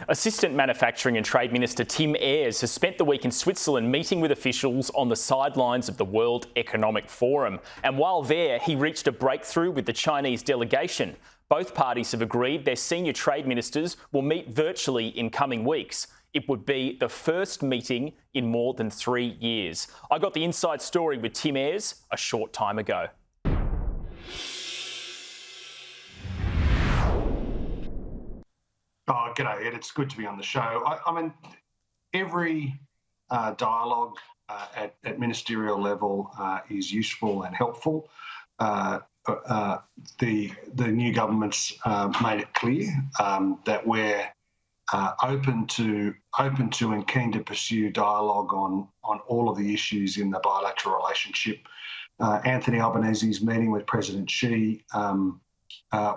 Assistant Manufacturing and Trade Minister Tim Ayres has spent the week in Switzerland meeting with officials on the sidelines of the World Economic Forum. And while there, he reached a breakthrough with the Chinese delegation. Both parties have agreed their senior trade ministers will meet virtually in coming weeks. It would be the first meeting in more than 3 years. I got the inside story with Tim Ayres a short time ago. Oh, g'day, Ed. It's good to be on the show. I mean, every dialogue at ministerial level is useful and helpful. The new government's made it clear that we're open to and keen to pursue dialogue on all of the issues in the bilateral relationship. Anthony Albanese's meeting with President Xi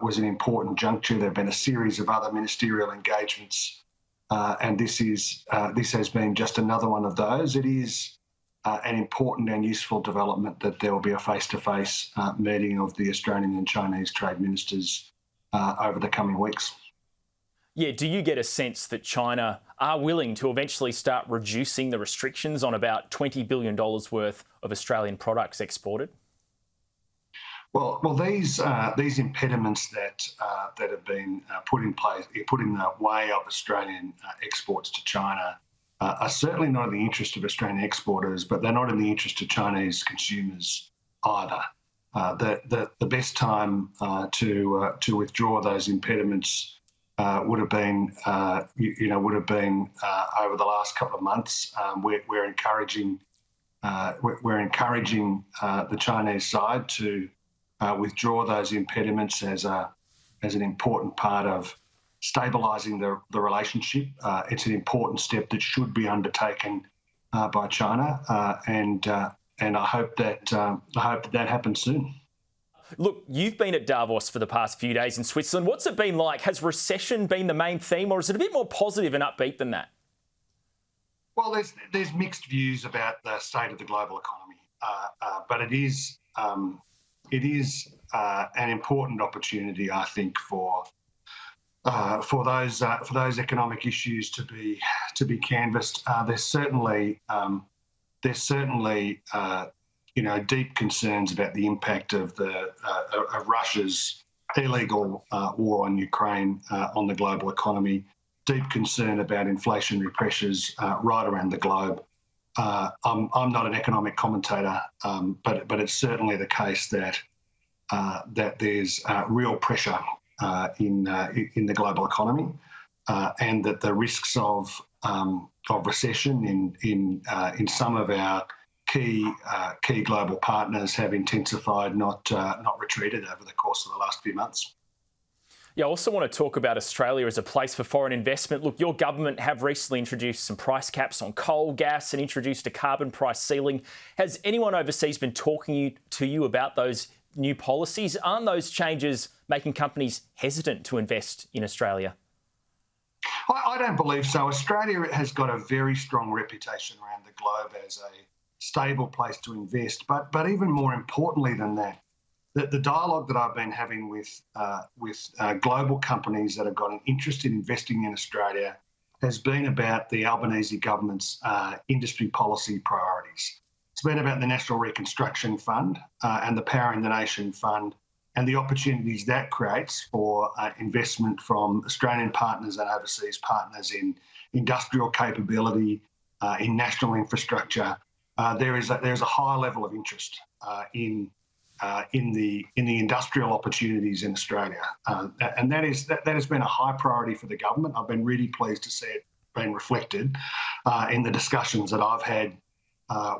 was an important juncture. There have been a series of other ministerial engagements, and this has been just another one of those. It is an important and useful development that there will be a face-to-face meeting of the Australian and Chinese trade ministers over the coming weeks. Yeah, do you get a sense that China are willing to eventually start reducing the restrictions on about $20 billion worth of Australian products exported? Well, these impediments that have been put in the way of Australian exports to China are certainly not in the interest of Australian exporters, but they're not in the interest of Chinese consumers either. The best time to withdraw those impediments would have been over the last couple of months. We're encouraging the Chinese side to withdraw those impediments as an important part of stabilising the relationship. It's an important step that should be undertaken by China, and I hope that happens soon. Look, you've been at Davos for the past few days in Switzerland. What's it been like? Has recession been the main theme, or is it a bit more positive and upbeat than that? Well, there's mixed views about the state of the global economy, but it is an important opportunity, I think, for those economic issues to be canvassed. There's certainly deep concerns about the impact of Russia's illegal war on Ukraine on the global economy. Deep concern about inflationary pressures right around the globe. I'm not an economic commentator, but it's certainly the case that there's real pressure in the global economy, and that the risks of recession in some of our key global partners have intensified, not retreated over the course of the last few months. Yeah, I also want to talk about Australia as a place for foreign investment. Look, your government have recently introduced some price caps on coal, gas, and introduced a carbon price ceiling. Has anyone overseas been talking to you about those new policies? Aren't those changes making companies hesitant to invest in Australia? I don't believe so. Australia has got a very strong reputation around the globe as a stable place to invest, but even more importantly than that, the dialogue that I've been having with global companies that have got an interest in investing in Australia has been about the Albanese government's industry policy priorities. It's been about the National Reconstruction Fund and the Powering the Nation Fund, and the opportunities that creates for investment from Australian partners and overseas partners in industrial capability, in national infrastructure. There's a high level of interest in the industrial opportunities in Australia, and that has been a high priority for the government. I've been really pleased to see it being reflected in the discussions that I've had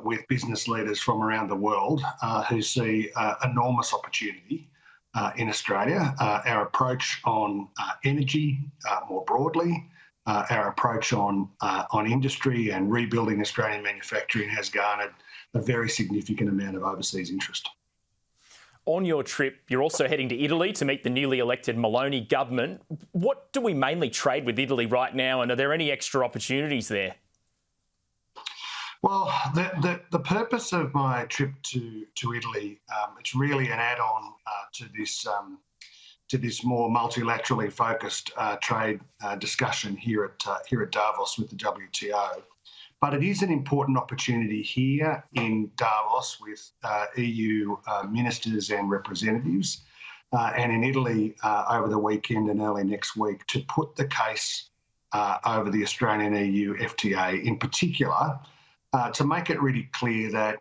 with business leaders from around the world who see enormous opportunity in Australia. Our approach on energy more broadly, our approach on industry and rebuilding Australian manufacturing has garnered a very significant amount of overseas interest. On your trip, you're also heading to Italy to meet the newly elected Maloney government. What do we mainly trade with Italy right now, and are there any extra opportunities there? Well, the purpose of my trip to Italy, it's really an add-on to to this more multilaterally focused trade discussion here at Davos with the WTO. But it is an important opportunity here in Davos with EU ministers and representatives, and in Italy over the weekend and early next week, to put the case over the Australian-EU FTA in particular, to make it really clear that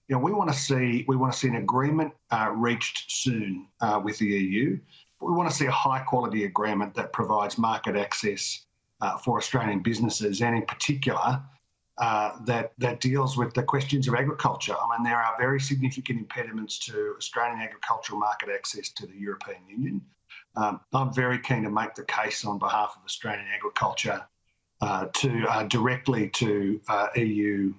we want to see an agreement reached soon with the EU. We want to see a high-quality agreement that provides market access for Australian businesses, and in particular, that deals with the questions of agriculture. I mean, there are very significant impediments to Australian agricultural market access to the European Union. I'm very keen to make the case on behalf of Australian agriculture directly to EU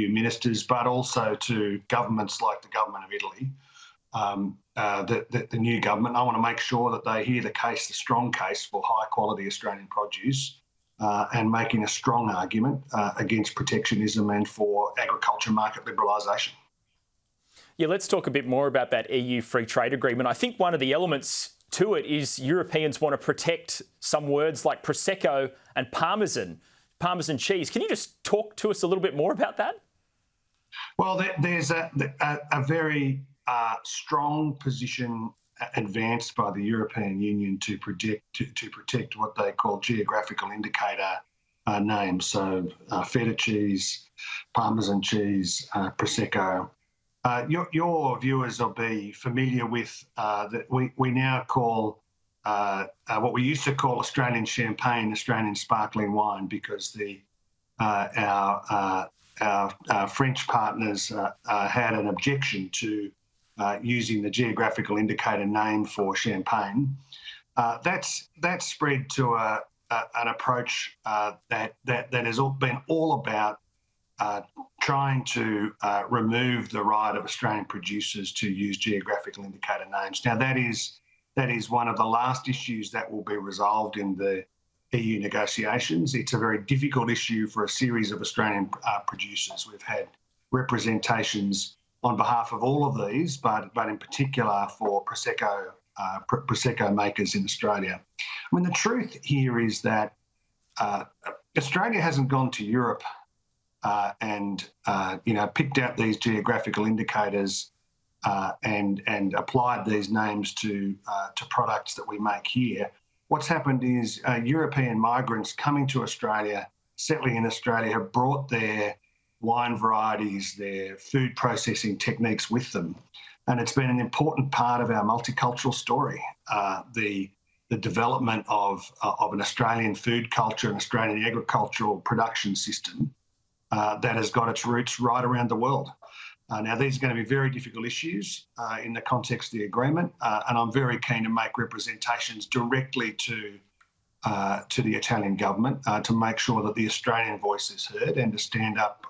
ministers, but also to governments like the government of Italy, the new government. I want to make sure that they hear the strong case for high quality Australian produce, and making a strong argument against protectionism and for agriculture market liberalisation. Yeah, let's talk a bit more about that EU free trade agreement. I think one of the elements to it is Europeans want to protect some words like Prosecco and Parmesan cheese. Can you just talk to us a little bit more about that? Well, there's a very strong position advanced by the European Union to protect what they call geographical indicator names. So feta cheese, Parmesan cheese, Prosecco. Your viewers will be familiar with that we now call what we used to call Australian champagne, Australian sparkling wine, because our French partners had an objection to using the geographical indicator name for champagne. That's spread to an approach that has been all about trying to remove the right of Australian producers to use geographical indicator names. Now, that is one of the last issues that will be resolved in the EU negotiations. It's a very difficult issue for a series of Australian producers. We've had representations on behalf of all of these, but in particular for Prosecco makers in Australia. I mean, the truth here is that Australia hasn't gone to Europe and picked out these geographical indicators and applied these names to products that we make here. What's happened is European migrants coming to Australia, settling in Australia, have brought their wine varieties, their food processing techniques with them. And it's been an important part of our multicultural story, the development of an Australian food culture, an Australian agricultural production system that has got its roots right around the world. Now, these are going to be very difficult issues in the context of the agreement, and I'm very keen to make representations directly to the Italian government to make sure that the Australian voice is heard and to stand up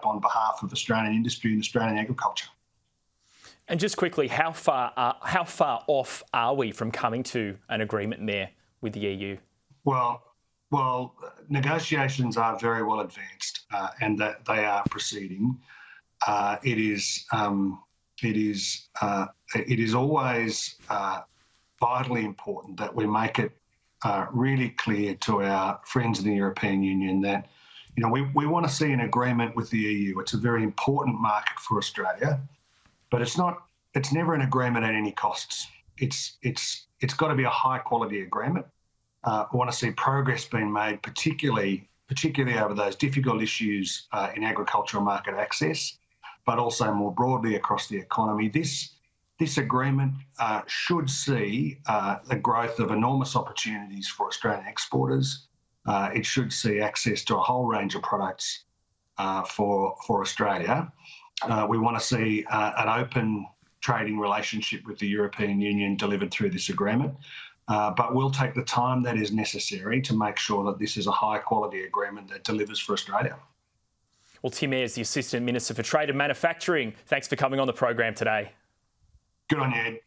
on behalf of Australian industry and Australian agriculture. And just quickly, how far off are we from coming to an agreement there with the EU? Well, negotiations are very well advanced, and that they are proceeding. It is always vitally important that we make it really clear to our friends in the European Union that we want to see an agreement with the EU. It's a very important market for Australia, but it's never an agreement at any costs. It's got to be a high quality agreement. We want to see progress being made, particularly over those difficult issues in agricultural market access, but also more broadly across the economy. This agreement should see the growth of enormous opportunities for Australian exporters. It should see access to a whole range of products for Australia. We want to see an open trading relationship with the European Union delivered through this agreement. But we'll take the time that is necessary to make sure that this is a high-quality agreement that delivers for Australia. Well, Tim Ayres, the Assistant Minister for Trade and Manufacturing, thanks for coming on the program today. Good on you, Ed.